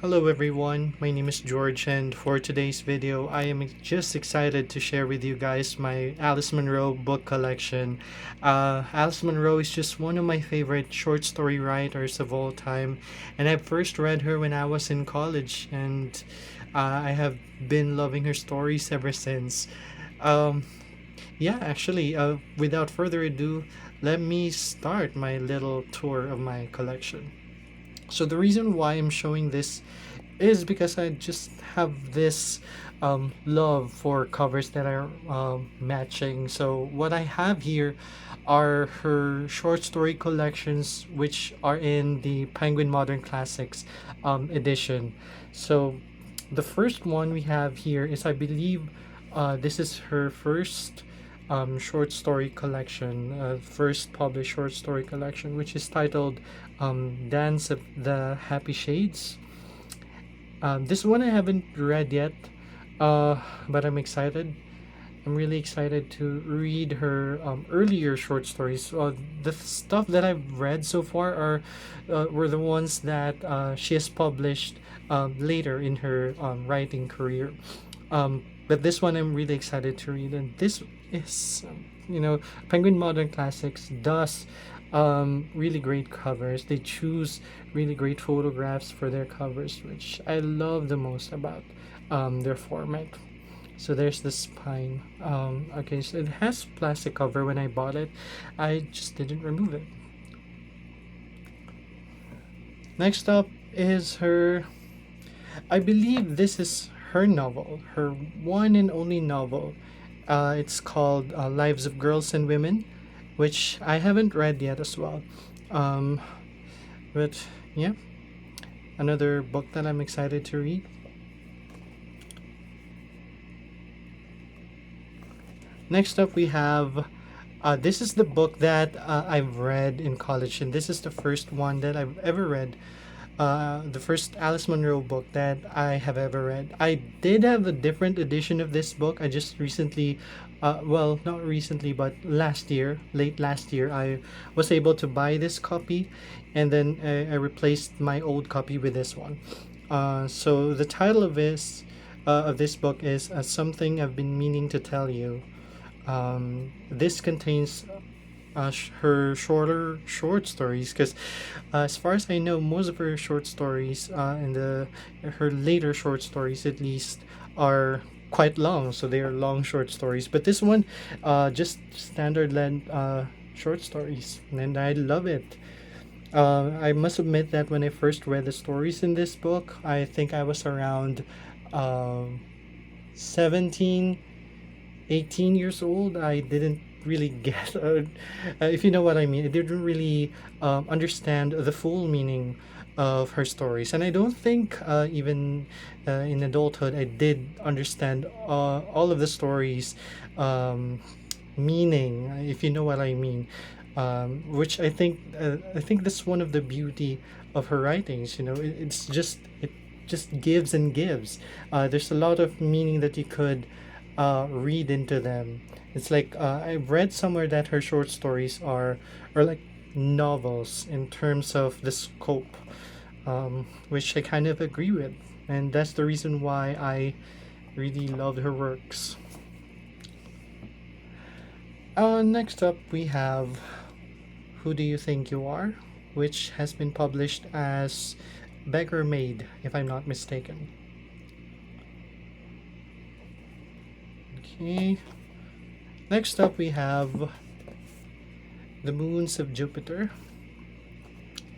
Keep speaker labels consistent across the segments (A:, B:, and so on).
A: Hello everyone, my name is George, and for today's video I am just excited to share with you guys my Alice Munro book collection. Alice Munro is just one of my favorite short story writers of all time, and I first read her when I was in college, and I have been loving her stories ever since. Um, without further ado, let me start my little tour of my collection. So the reason why I'm showing this is because I just have this love for covers that are matching. So what I have here are her short story collections, which are in the Penguin Modern Classics edition. So the first one we have here is, I believe, this is her first short story collection, first published short story collection, which is titled Dance of the Happy Shades. This one I haven't read yet, but I'm excited. I'm really excited to read her earlier short stories. The stuff that I've read so far were the ones that she has published later in her writing career. But this one I'm really excited to read, and this is, Penguin Modern Classics does really great covers. They choose really great photographs for their covers, which I love the most about their format. So there's the spine. Okay, so it has plastic cover when I bought it. I just didn't remove it. Next up is her, I believe this is her novel, her one and only novel. It's called Lives of Girls and Women, which I haven't read yet as well. Um, but yeah, another book that I'm excited to read. Next up, we have this is the book that I've read in college, and this is the first one that I've ever read. The first Alice Munro book that I have ever read. I did have a different edition of this book. I just recently, well, not recently, but last year, late last year, I was able to buy this copy, and then I replaced my old copy with this one. So the title of this book is Something I've Been Meaning to Tell You. This contains her shorter short stories, because as far as I know, most of her short stories and her later short stories at least are quite long, so they are long short stories, but this one just standard length short stories, and I love it. I must admit that when I first read the stories in this book, I think I was around 17, 18 years old. I didn't really get, if you know what I mean, I didn't really understand the full meaning of her stories. And I don't think even in adulthood I did understand all of the stories' meaning, if you know what I mean. Which I think that's one of the beauty of her writings. It just gives and gives. There's a lot of meaning that you could read into them. It's like I read somewhere that her short stories are like novels in terms of the scope, which I kind of agree with, and that's the reason why I really loved her works. Next up, we have Who Do You Think You Are, which has been published as Beggar Maid, if I'm not mistaken. Okay. Next up, we have The Moons of Jupiter.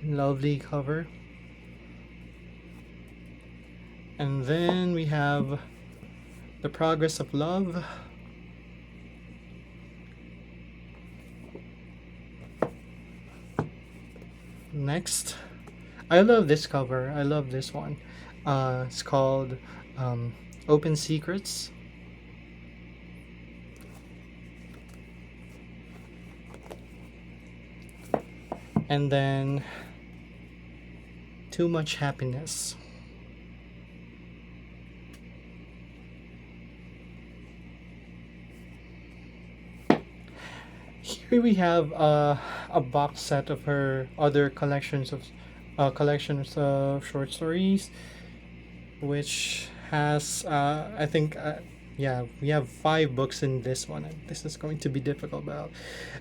A: Lovely cover. And then we have The Progress of Love. Next, I love this cover. I love this one. It's called Open Secrets. And then Too Much Happiness. Here we have a box set of her other collections of short stories. which has I think yeah, we have 5 books in this one, and this is going to be difficult, but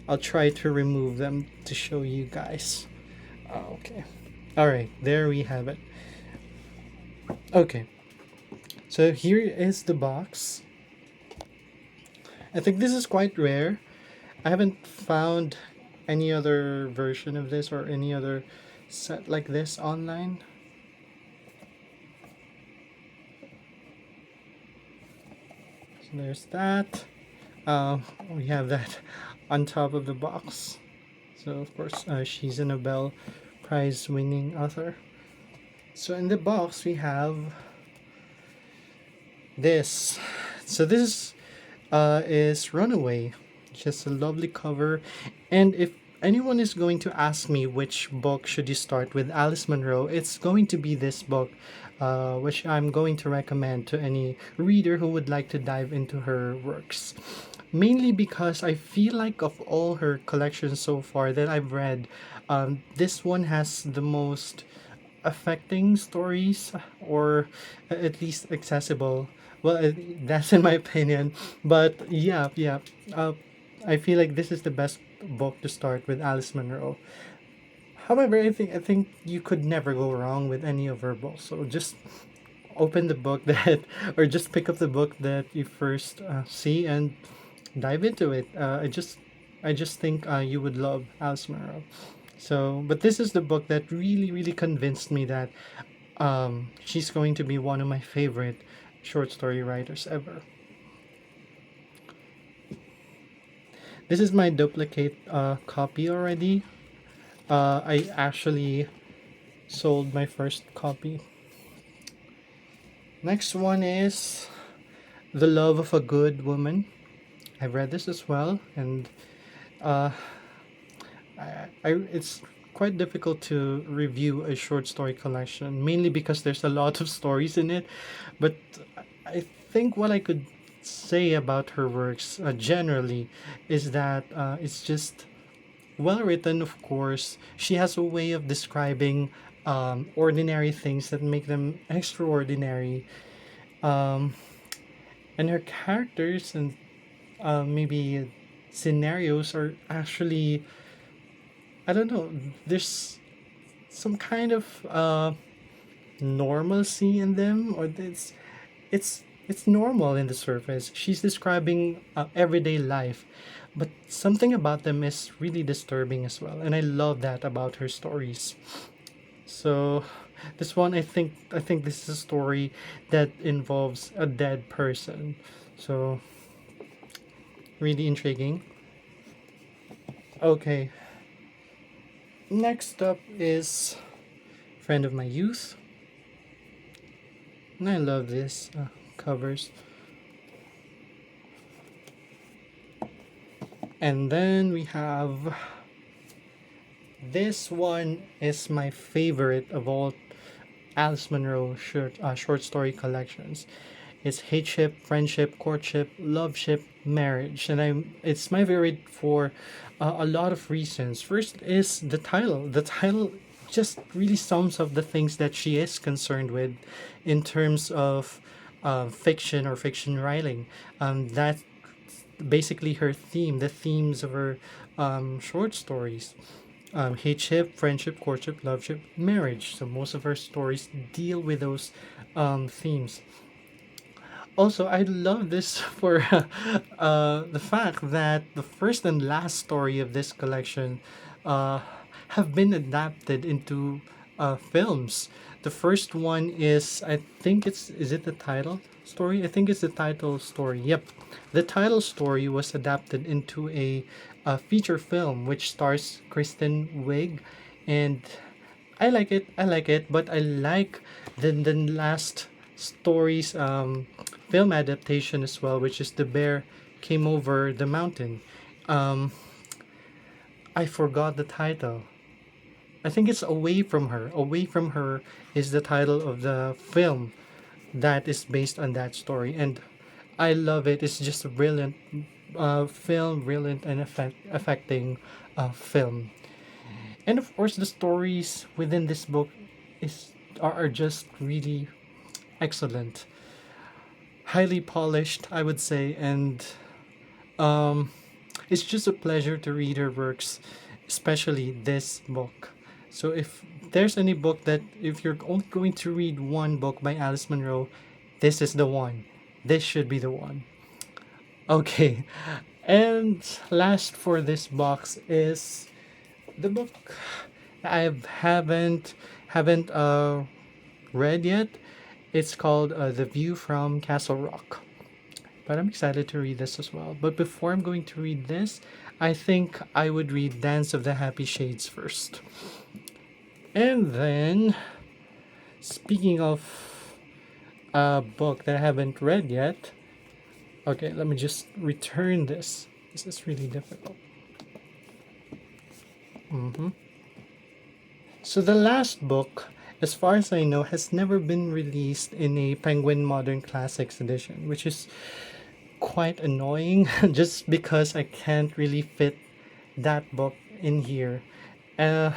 A: I'll try to remove them to show you guys. Okay. All right, there we have it. Okay, so here is the box. I think this is quite rare. I haven't found any other version of this or any other set like this online. So there's that. We have that on top of the box. So of course, she's a Nobel Prize winning author. So in the box we have this. So this is Runaway. Just a lovely cover. And if anyone is going to ask me which book should you start with Alice Munro, it's going to be this book, which I'm going to recommend to any reader who would like to dive into her works. Mainly because I feel like of all her collections so far that I've read, this one has the most affecting stories, or at least accessible. Well, that's in my opinion. But yeah, yeah. I feel like this is the best book to start with Alice Munro. However, I think you could never go wrong with any of her books. So just open the book that, or just pick up the book that you first see and dive into it. I just think you would love Alice Munro. So, but this is the book that really, really convinced me that she's going to be one of my favorite short story writers ever. This is my duplicate copy already. I actually sold my first copy. Next one is The Love of a Good Woman. I've read this as well, and uh, it's quite difficult to review a short story collection, mainly because there's a lot of stories in it. But I think what I could say about her works generally is that it's just well written, of course. She has a way of describing ordinary things that make them extraordinary. Um, and her characters and maybe scenarios are actually, I don't know, there's some kind of normalcy in them, or it's normal in the surface. She's describing everyday life, but something about them is really disturbing as well, and I love that about her stories. So this one, I think this is a story that involves a dead person. So really intriguing. Okay, next up is Friend of My Youth, and I love this covers. And then we have this one is my favorite of all Alice Munro short story collections. It's hate ship, friendship, courtship, love ship, marriage, and it's my favorite for a lot of reasons. First is the title. The title just really sums up the things that she is concerned with in terms of fiction or fiction writing. That's basically her theme, the themes of her short stories. Hate ship, friendship, courtship, love ship, marriage. So most of her stories deal with those themes. Also, I love this for the fact that the first and last story of this collection uh, have been adapted into films. The first one is, I think is it the title story? I think it's the title story. Yep, the title story was adapted into a feature film which stars Kristen Wiig, and I like it. I like it, but I like the last story's film adaptation as well, which is The Bear Came Over the Mountain. Um, I forgot the title. I think it's Away From Her. Away From Her is the title of the film that is based on that story, and I love it. It's just a brilliant film, brilliant and affecting film. And of course, the stories within this book are just really excellent, highly polished, I would say, and um, it's just a pleasure to read her works, especially this book. So if there's any book that if you're only going to read one book by Alice Munro, this is the one. This should be the one. Okay. And last for this box is the book I haven't read yet. It's called The View from Castle Rock. But I'm excited to read this as well. But before I'm going to read this, I think I would read Dance of the Happy Shades first. And then, speaking of a book that I haven't read yet, okay, let me just return this. This is really difficult. So the last book, as far as I know, has never been released in a Penguin Modern Classics edition, which is quite annoying just because I can't really fit that book in here. Uh,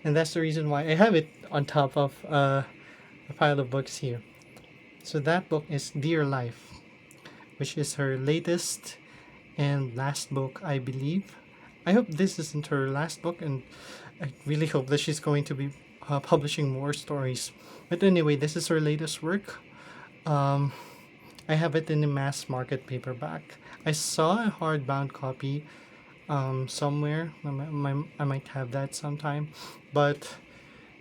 A: and that's the reason why I have it on top of a pile of books here. So that book is Dear Life, which is her latest and last book, I believe. I hope this isn't her last book, and I really hope that she's going to be publishing more stories. But anyway, this is her latest work. Um, I have it in a mass market paperback. I saw a hardbound copy somewhere. I might have that sometime. But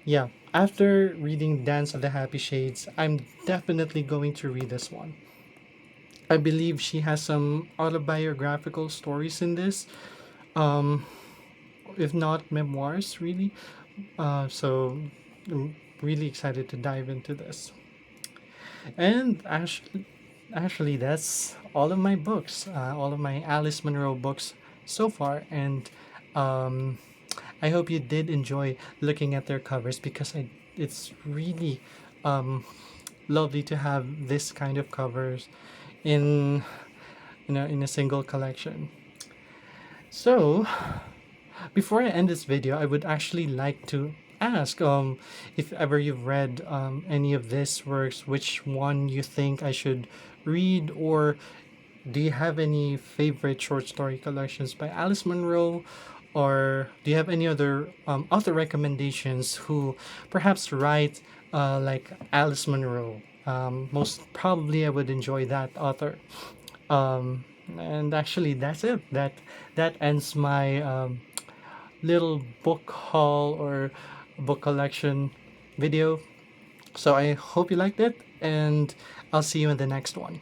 A: yeah, after reading Dance of the Happy Shades, I'm definitely going to read this one. I believe she has some autobiographical stories in this, um, if not memoirs, really. So I'm really excited to dive into this. And actually, that's all of my books, all of my Alice Munro books so far. And um, I hope you did enjoy looking at their covers because it's really um, lovely to have this kind of covers in in a single collection. So before I end this video, I would actually like to ask if ever you've read any of these works, which one you think I should read, or do you have any favorite short story collections by Alice Munro, or do you have any other author recommendations who perhaps write like Alice Munro? Most probably, I would enjoy that author. Um, and actually, that's it. That ends my little book haul or book collection video. So I hope you liked it, and I'll see you in the next one.